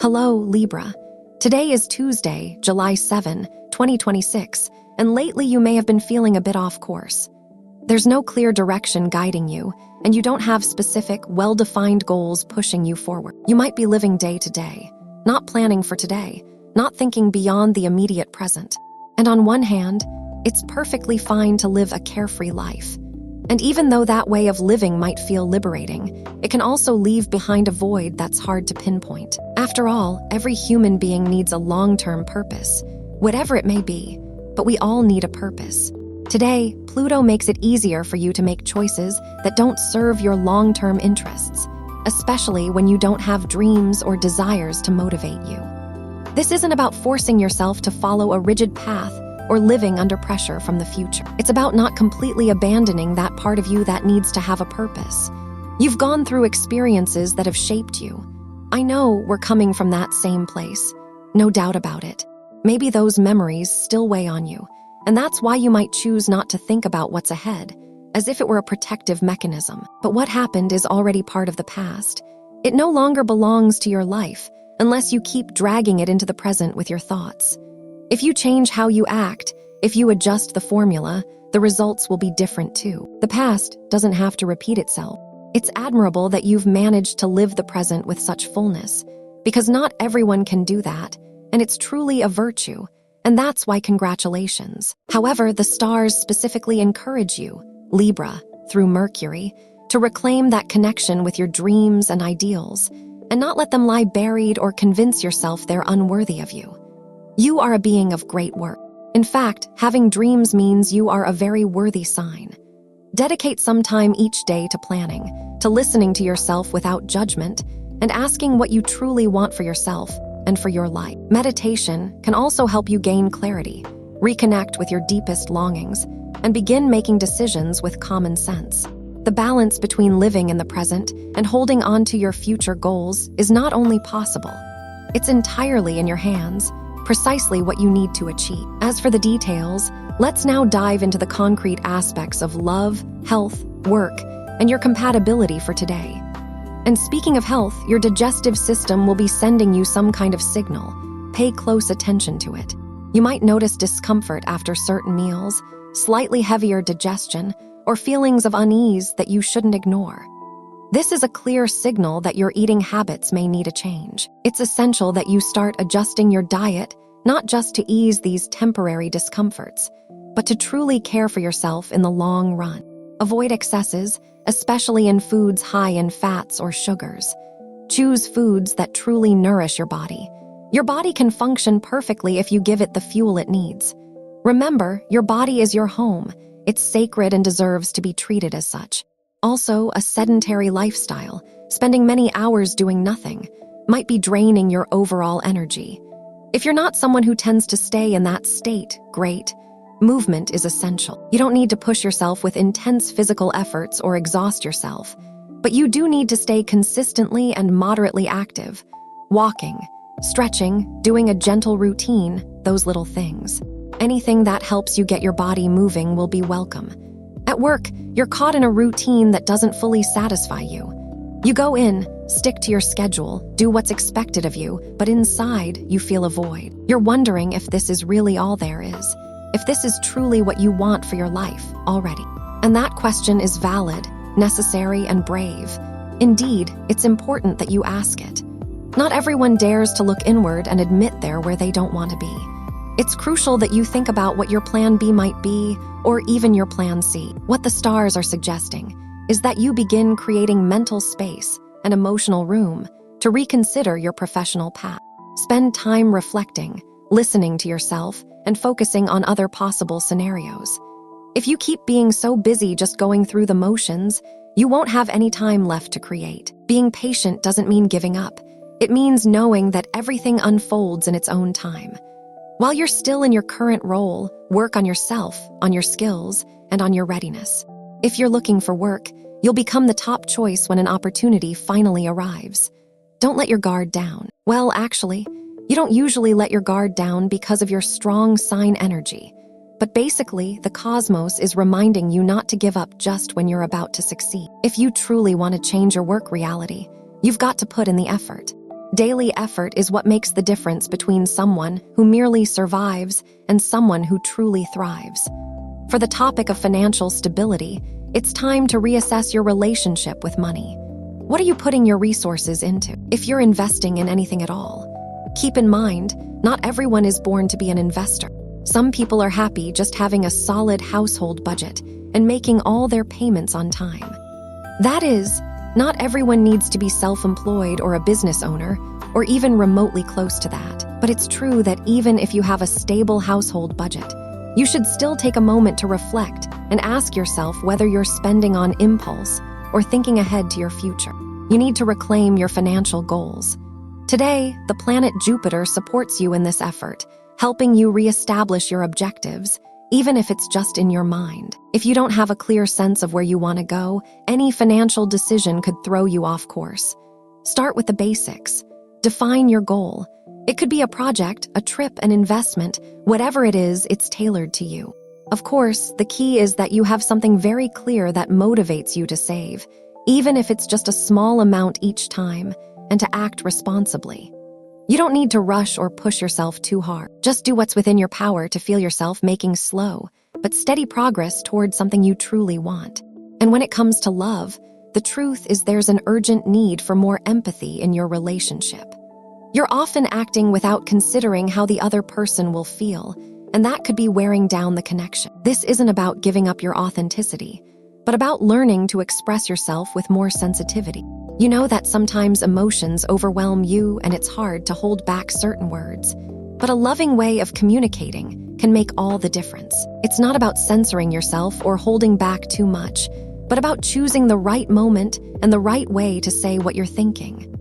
Hello, Libra. Today is Tuesday, July 7, 2026, and lately you may have been feeling a bit off course. There's no clear direction guiding you, and you don't have specific, well-defined goals pushing you forward. You might be living day to day, not planning for today, not thinking beyond the immediate present. And on one hand, it's perfectly fine to live a carefree life. And even though that way of living might feel liberating, it can also leave behind a void that's hard to pinpoint. After all, every human being needs a long-term purpose, whatever it may be, but we all need a purpose. Today, Pluto makes it easier for you to make choices that don't serve your long-term interests, especially when you don't have dreams or desires to motivate you. This isn't about forcing yourself to follow a rigid path or living under pressure from the future. It's about not completely abandoning that part of you that needs to have a purpose. You've gone through experiences that have shaped you. I know we're coming from that same place, no doubt about it. Maybe those memories still weigh on you, and that's why you might choose not to think about what's ahead, as if it were a protective mechanism. But what happened is already part of the past. It no longer belongs to your life, unless you keep dragging it into the present with your thoughts. If you change how you act, if you adjust the formula, the results will be different too. The past doesn't have to repeat itself. It's admirable that you've managed to live the present with such fullness, because not everyone can do that, and it's truly a virtue, and that's why congratulations. However, the stars specifically encourage you, Libra, through Mercury, to reclaim that connection with your dreams and ideals, and not let them lie buried or convince yourself they're unworthy of you. You are a being of great worth. In fact, having dreams means you are a very worthy sign. Dedicate some time each day to planning, to listening to yourself without judgment, and asking what you truly want for yourself and for your life. Meditation can also help you gain clarity, reconnect with your deepest longings, and begin making decisions with common sense. The balance between living in the present and holding on to your future goals is not only possible, it's entirely in your hands, precisely what you need to achieve. As for the details, let's now dive into the concrete aspects of love, health, work, and your compatibility for today. And speaking of health, your digestive system will be sending you some kind of signal. Pay close attention to it. You might notice discomfort after certain meals, slightly heavier digestion, or feelings of unease that you shouldn't ignore. This is a clear signal that your eating habits may need a change. It's essential that you start adjusting your diet, not just to ease these temporary discomforts, but to truly care for yourself in the long run. Avoid excesses, especially in foods high in fats or sugars. Choose foods that truly nourish your body. Your body can function perfectly if you give it the fuel it needs. Remember, your body is your home. It's sacred and deserves to be treated as such. Also, a sedentary lifestyle, spending many hours doing nothing, might be draining your overall energy. If you're not someone who tends to stay in that state, great. Movement is essential. You don't need to push yourself with intense physical efforts or exhaust yourself, but you do need to stay consistently and moderately active. Walking, stretching, doing a gentle routine, those little things. Anything that helps you get your body moving will be welcome. At work, you're caught in a routine that doesn't fully satisfy you. You go in, stick to your schedule, do what's expected of you, but inside, you feel a void. You're wondering if this is really all there is, if this is truly what you want for your life already. And that question is valid, necessary, and brave. Indeed, it's important that you ask it. Not everyone dares to look inward and admit they're where they don't want to be. It's crucial that you think about what your plan B might be, or even your plan C. What the stars are suggesting is that you begin creating mental space and emotional room to reconsider your professional path. Spend time reflecting, listening to yourself, and focusing on other possible scenarios. If you keep being so busy just going through the motions, you won't have any time left to create. Being patient doesn't mean giving up. It means knowing that everything unfolds in its own time. While you're still in your current role, work on yourself, on your skills, and on your readiness. If you're looking for work, you'll become the top choice when an opportunity finally arrives. Don't let your guard down. Well, actually, you don't usually let your guard down because of your strong sign energy. But basically, the cosmos is reminding you not to give up just when you're about to succeed. If you truly want to change your work reality, you've got to put in the effort. Daily effort is what makes the difference between someone who merely survives and someone who truly thrives. For the topic of financial stability, it's time to reassess your relationship with money. What are you putting your resources into, if you're investing in anything at all? Keep in mind, not everyone is born to be an investor. Some people are happy just having a solid household budget and making all their payments on time. That is, not everyone needs to be self-employed or a business owner, or even remotely close to that. But it's true that even if you have a stable household budget, you should still take a moment to reflect and ask yourself whether you're spending on impulse or thinking ahead to your future. You need to reclaim your financial goals. Today, the planet Jupiter supports you in this effort, helping you reestablish your objectives, even if it's just in your mind. If you don't have a clear sense of where you want to go, any financial decision could throw you off course. Start with the basics. Define your goal. It could be a project, a trip, an investment. Whatever it is, it's tailored to you. Of course, the key is that you have something very clear that motivates you to save, even if it's just a small amount each time, and to act responsibly. You don't need to rush or push yourself too hard. Just do what's within your power to feel yourself making slow, but steady progress towards something you truly want. And when it comes to love, the truth is there's an urgent need for more empathy in your relationship. You're often acting without considering how the other person will feel, and that could be wearing down the connection. This isn't about giving up your authenticity, but about learning to express yourself with more sensitivity. You know that sometimes emotions overwhelm you and it's hard to hold back certain words, but a loving way of communicating can make all the difference. It's not about censoring yourself or holding back too much, but about choosing the right moment and the right way to say what you're thinking.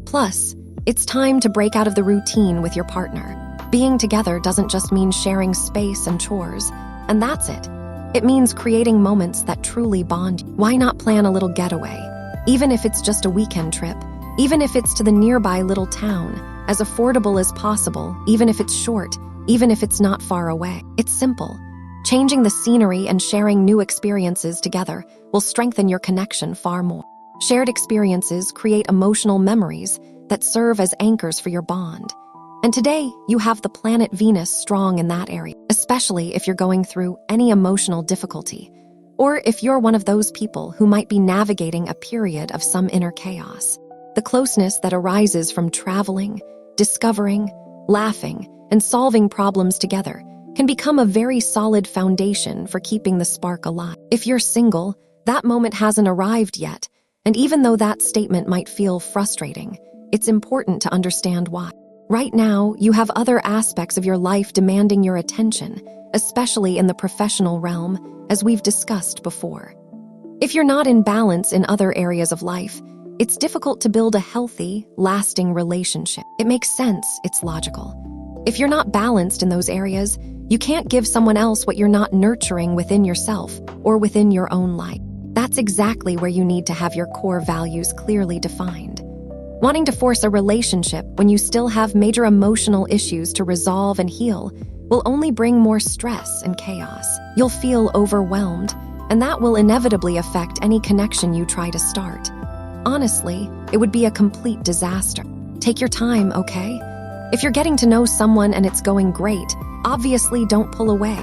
Plus, it's time to break out of the routine with your partner. Being together doesn't just mean sharing space and chores, and that's it. It means creating moments that truly bond you. Why not plan a little getaway? Even if it's just a weekend trip, even if it's to the nearby little town, as affordable as possible, even if it's short, even if it's not far away. It's simple. Changing the scenery and sharing new experiences together will strengthen your connection far more. Shared experiences create emotional memories that serve as anchors for your bond. And today, you have the planet Venus strong in that area, especially if you're going through any emotional difficulty, or if you're one of those people who might be navigating a period of some inner chaos. The closeness that arises from traveling, discovering, laughing, and solving problems together can become a very solid foundation for keeping the spark alive. If you're single, that moment hasn't arrived yet, and even though that statement might feel frustrating, it's important to understand why. Right now, you have other aspects of your life demanding your attention, especially in the professional realm, as we've discussed before. If you're not in balance in other areas of life, it's difficult to build a healthy, lasting relationship. It makes sense, it's logical. If you're not balanced in those areas, you can't give someone else what you're not nurturing within yourself or within your own life. That's exactly where you need to have your core values clearly defined. Wanting to force a relationship when you still have major emotional issues to resolve and heal will only bring more stress and chaos. You'll feel overwhelmed, and that will inevitably affect any connection you try to start. Honestly, it would be a complete disaster. Take your time, okay? If you're getting to know someone and it's going great, obviously don't pull away.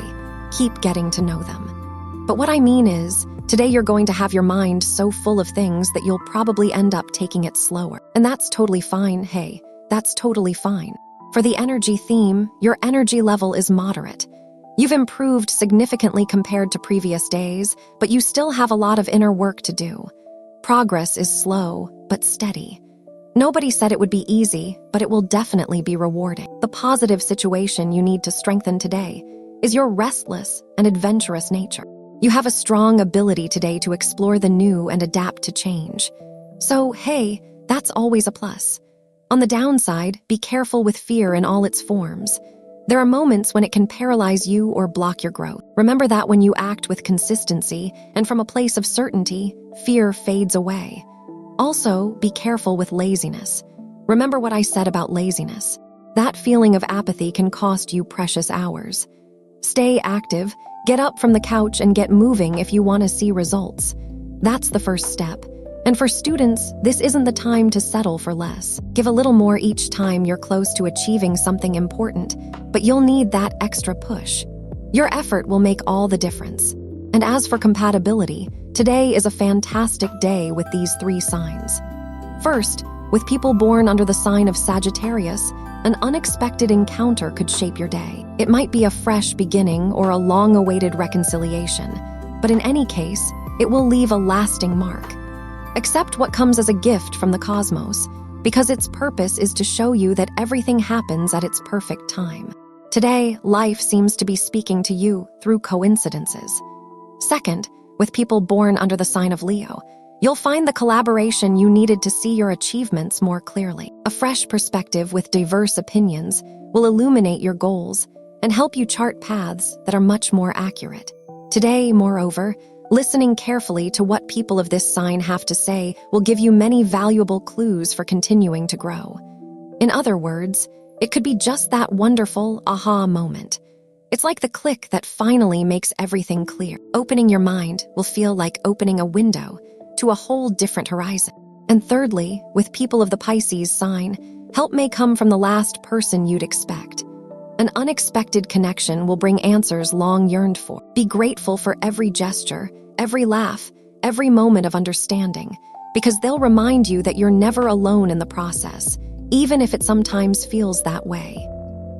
Keep getting to know them. But what I mean is, today you're going to have your mind so full of things that you'll probably end up taking it slower. And that's totally fine, hey, that's totally fine. For the energy theme, your energy level is moderate. You've improved significantly compared to previous days, but you still have a lot of inner work to do. Progress is slow, but steady. Nobody said it would be easy, but it will definitely be rewarding. The positive situation you need to strengthen today is your restless and adventurous nature. You have a strong ability today to explore the new and adapt to change. So, hey, that's always a plus. On the downside, be careful with fear in all its forms. There are moments when it can paralyze you or block your growth. Remember that when you act with consistency and from a place of certainty, fear fades away. Also, be careful with laziness. Remember what I said about laziness. That feeling of apathy can cost you precious hours. Stay active, get up from the couch and get moving if you want to see results. That's the first step. And for students, this isn't the time to settle for less. Give a little more each time you're close to achieving something important, but you'll need that extra push. Your effort will make all the difference. And as for compatibility, today is a fantastic day with these 3 signs. First, with people born under the sign of Sagittarius, an unexpected encounter could shape your day. It might be a fresh beginning or a long-awaited reconciliation, but in any case, it will leave a lasting mark. Accept what comes as a gift from the cosmos, because its purpose is to show you that everything happens at its perfect time. Today, life seems to be speaking to you through coincidences. Second, with people born under the sign of Leo, you'll find the collaboration you needed to see your achievements more clearly. A fresh perspective with diverse opinions will illuminate your goals and help you chart paths that are much more accurate. Today, moreover, listening carefully to what people of this sign have to say will give you many valuable clues for continuing to grow. In other words, it could be just that wonderful aha moment. It's like the click that finally makes everything clear. Opening your mind will feel like opening a window to a whole different horizon. And thirdly, with people of the Pisces sign, help may come from the last person you'd expect. An unexpected connection will bring answers long yearned for. Be grateful for every gesture, every laugh, every moment of understanding, because they'll remind you that you're never alone in the process, even if it sometimes feels that way.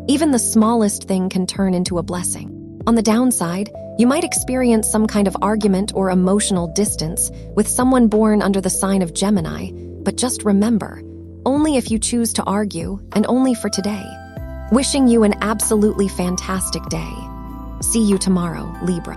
Even the smallest thing can turn into a blessing. On the downside, you might experience some kind of argument or emotional distance with someone born under the sign of Gemini, but just remember, only if you choose to argue, and only for today. Wishing you an absolutely fantastic day. See you tomorrow, Libra.